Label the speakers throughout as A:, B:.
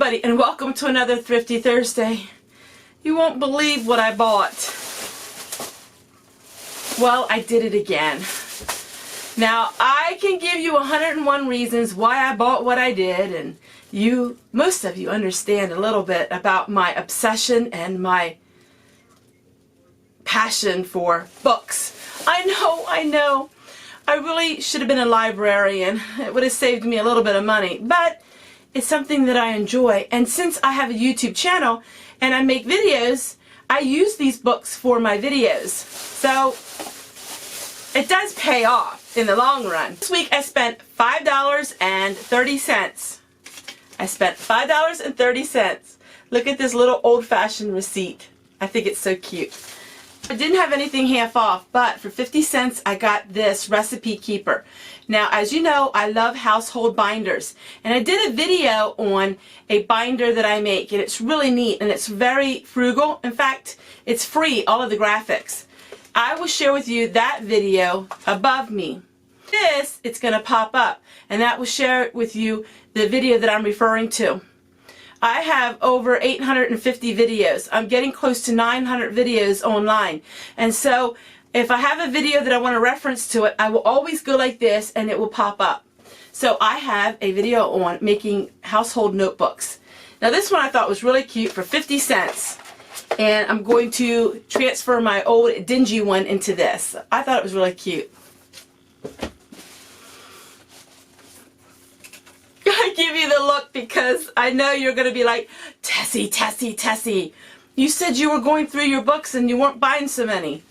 A: everybody, and welcome to another Thrifty Thursday. You won't believe what I bought. Well, I did it again. Now, I can give you 101 reasons why I bought what I did, and most of you understand a little bit about my obsession and my passion for books. I know. I really should have been a librarian. It would have saved me a little bit of money, but it's something that I enjoy. And since I have a YouTube channel and I make videos, I use these books for my videos. So it does pay off in the long run. This week I spent $5.30. I spent $5.30. Look at this little old-fashioned receipt. I think it's so cute. I didn't have anything half off, but for 50 cents I got this recipe keeper. Now, as you know, I love household binders, and I did a video on a binder that I make, and it's really neat, and it's very frugal. In fact, it's free, all of the graphics. I will share with you that video above me. This, it's going to pop up, and that will share with you the video that I'm referring to. I have over 850 videos. I'm getting close to 900 videos online. And so if I have a video that I want to reference to it, I will always go like this and it will pop up. So I have a video on making household notebooks. Now this one I thought was really cute for 50 cents. And I'm going to transfer my old dingy one into this. I thought it was really cute. I give you the look because I know you're going to be like, Tessie, you said you were going through your books and you weren't buying so many.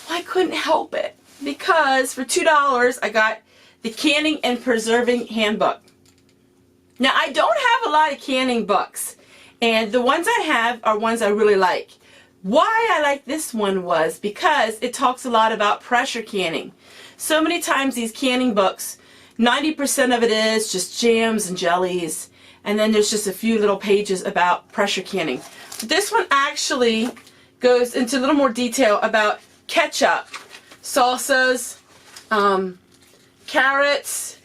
A: Well, I couldn't help it because for $2 I got the Canning and Preserving Handbook. Now I don't have a lot of canning books, and the ones I have are ones I really like. Why I like this one was because it talks a lot about pressure canning. So many times these canning books, 90% of it is just jams and jellies, and then there's just a few little pages about pressure canning. This one actually goes into a little more detail about ketchup, salsas, carrots,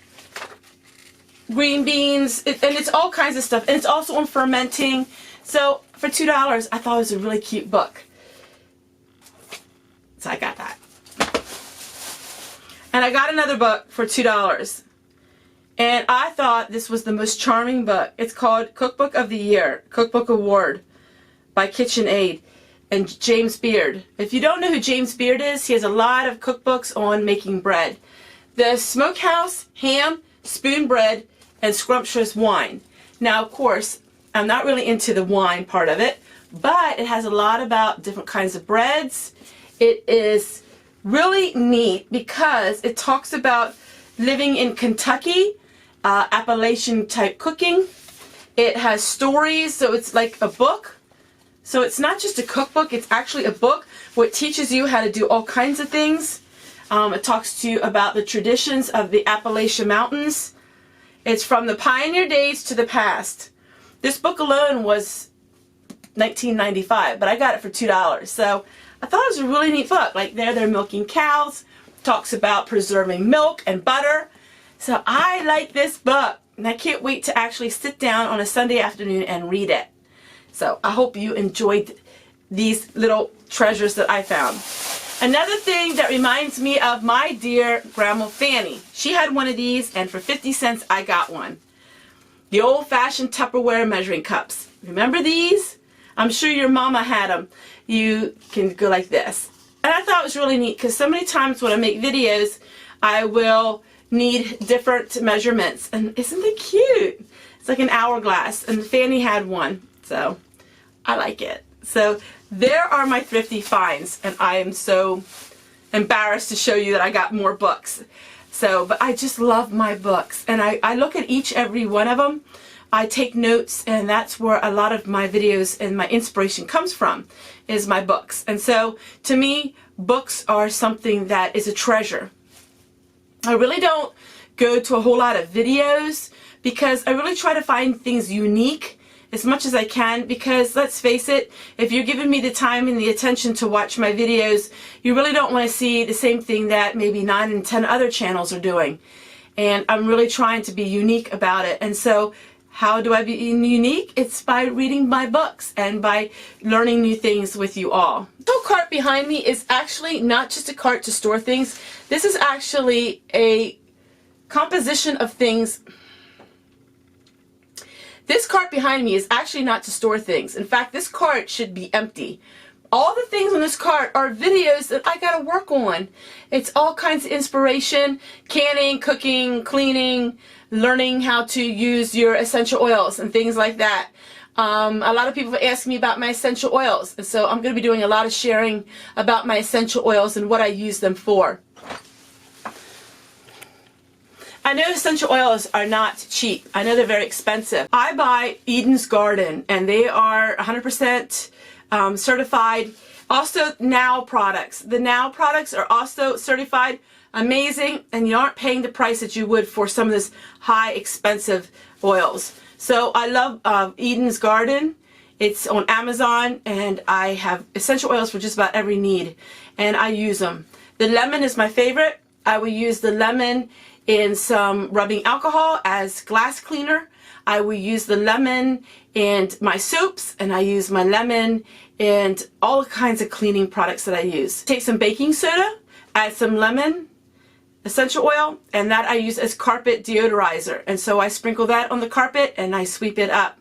A: green beans, and it's all kinds of stuff. And it's also on fermenting. So for $2, I thought it was a really cute book. So I got that. And I got another book for $2. And I thought this was the most charming book. It's called Cookbook of the Year, Cookbook Award by KitchenAid and James Beard. If you don't know who James Beard is, he has a lot of cookbooks on making bread. The Smokehouse, Ham, Spoon Bread, and Scrumptious Wine. Now, of course, I'm not really into the wine part of it, but it has a lot about different kinds of breads. It is really neat because it talks about living in Kentucky, Appalachian type cooking. It has stories, so it's like a book. So it's not just a cookbook, it's actually a book where it teaches you how to do all kinds of things. It talks to you about the traditions of the Appalachian Mountains. It's from the pioneer days to the past. This book alone was $19.95, but I got it for $2. So I thought it was a really neat book. Like they're milking cows, talks about preserving milk and butter. So I like this book, and I can't wait to actually sit down on a Sunday afternoon and read it. So I hope you enjoyed these little treasures that I found. Another thing that reminds me of my dear Grandma Fanny. She had one of these, and for 50 cents I got one. The old-fashioned Tupperware measuring cups. Remember these? I'm sure your mama had them. You can go like this. And I thought it was really neat because so many times when I make videos, I will need different measurements. And isn't it cute? It's like an hourglass, and Fanny had one. So I like it. So there are my thrifty finds, and I am so embarrassed to show you that I got more books. So, but I just love my books, and I look at every one of them. I take notes, and that's where a lot of my videos and my inspiration comes from, is my books. And so to me, books are something that is a treasure. I really don't go to a whole lot of videos because I really try to find things unique as much as I can, because let's face it, if you're giving me the time and the attention to watch my videos, you really don't want to see the same thing that maybe 9 and 10 other channels are doing. And I'm really trying to be unique about it. And so How do I be unique? It's by reading my books and by learning new things with you all. The whole cart behind me is actually not just a cart to store things. This is actually a composition of things. This cart behind me is actually not to store things. In fact, this cart should be empty. All the things on this cart are videos that I gotta work on. It's all kinds of inspiration, canning, cooking, cleaning, learning how to use your essential oils and things like that. A lot of people have asked me about my essential oils, and so I'm going to be doing a lot of sharing about my essential oils and what I use them for. I know essential oils are not cheap. I know they're very expensive. I buy Eden's Garden, and they are 100% certified. Also, Now products. The Now products are also certified. Amazing, and you aren't paying the price that you would for some of this high expensive oils. So I love Eden's Garden. It's on Amazon, and I have essential oils for just about every need, and I use them. The lemon is my favorite. I will use the lemon in some rubbing alcohol as glass cleaner. I will use the lemon in my soaps, and I use my lemon in all kinds of cleaning products that I use. Take some baking soda, add some lemon, essential oil, and that I use as carpet deodorizer. And so I sprinkle that on the carpet and I sweep it up.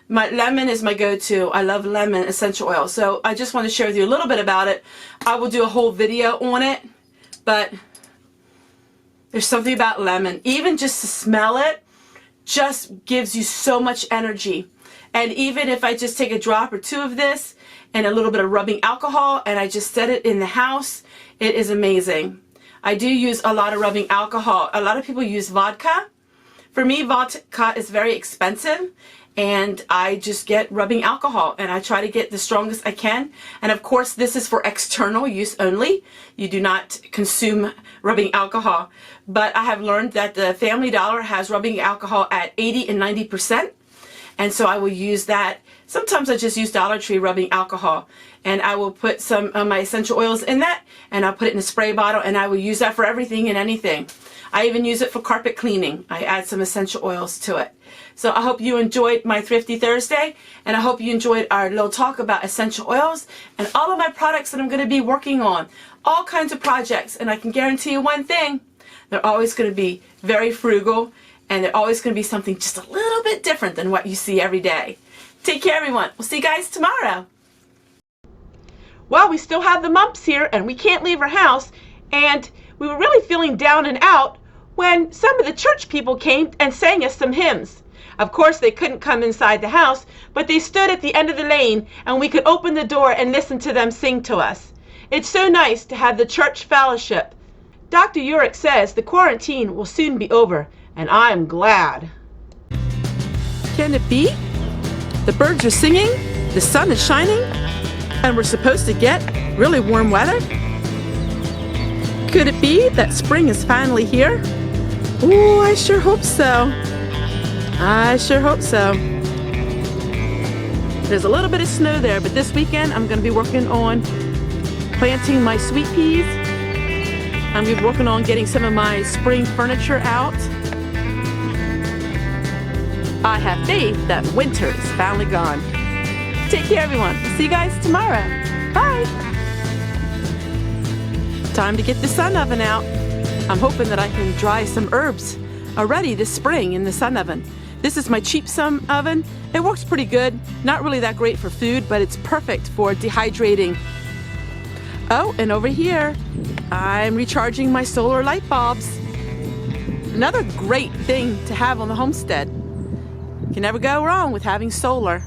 A: My lemon is my go-to. I love lemon essential oil. So I just want to share with you a little bit about it. I will do a whole video on it, but there's something about lemon. Even just to smell it just gives you so much energy. And even if I just take a drop or two of this and a little bit of rubbing alcohol and I just set it in the house, it is amazing. I do use a lot of rubbing alcohol. A lot of people use vodka. For me, vodka is very expensive, and I just get rubbing alcohol, and I try to get the strongest I can. And of course, this is for external use only. You do not consume rubbing alcohol. But I have learned that the Family Dollar has rubbing alcohol at 80 and 90%. And so I will use that. Sometimes I just use Dollar Tree rubbing alcohol, and I will put some of my essential oils in that, and I'll put it in a spray bottle, and I will use that for everything and anything. I even use it for carpet cleaning. I add some essential oils to it. So I hope you enjoyed my Thrifty Thursday, and I hope you enjoyed our little talk about essential oils and all of my products that I'm going to be working on. All kinds of projects, and I can guarantee you one thing, they're always going to be very frugal, and they're always going to be something just a little bit different than what you see every day. Take care, everyone. We'll see you guys tomorrow. Well, we still have the mumps here, and we can't leave our house, and we were really feeling down and out when some of the church people came and sang us some hymns. Of course, they couldn't come inside the house, but they stood at the end of the lane, and we could open the door and listen to them sing to us. It's so nice to have the church fellowship. Dr. Urick says the quarantine will soon be over, and I'm glad. Can it be? The birds are singing, the sun is shining, and we're supposed to get really warm weather? Could it be that spring is finally here? Ooh, I sure hope so. I sure hope so. There's a little bit of snow there, but this weekend I'm going to be working on planting my sweet peas. I'm going to be working on getting some of my spring furniture out. I have faith that winter is finally gone. Take care, everyone. See you guys tomorrow. Bye. Time to get the sun oven out. I'm hoping that I can dry some herbs already this spring in the sun oven. This is my cheap sun oven. It works pretty good. Not really that great for food, but it's perfect for dehydrating. Oh, and over here, I'm recharging my solar light bulbs. Another great thing to have on the homestead. You can never go wrong with having solar.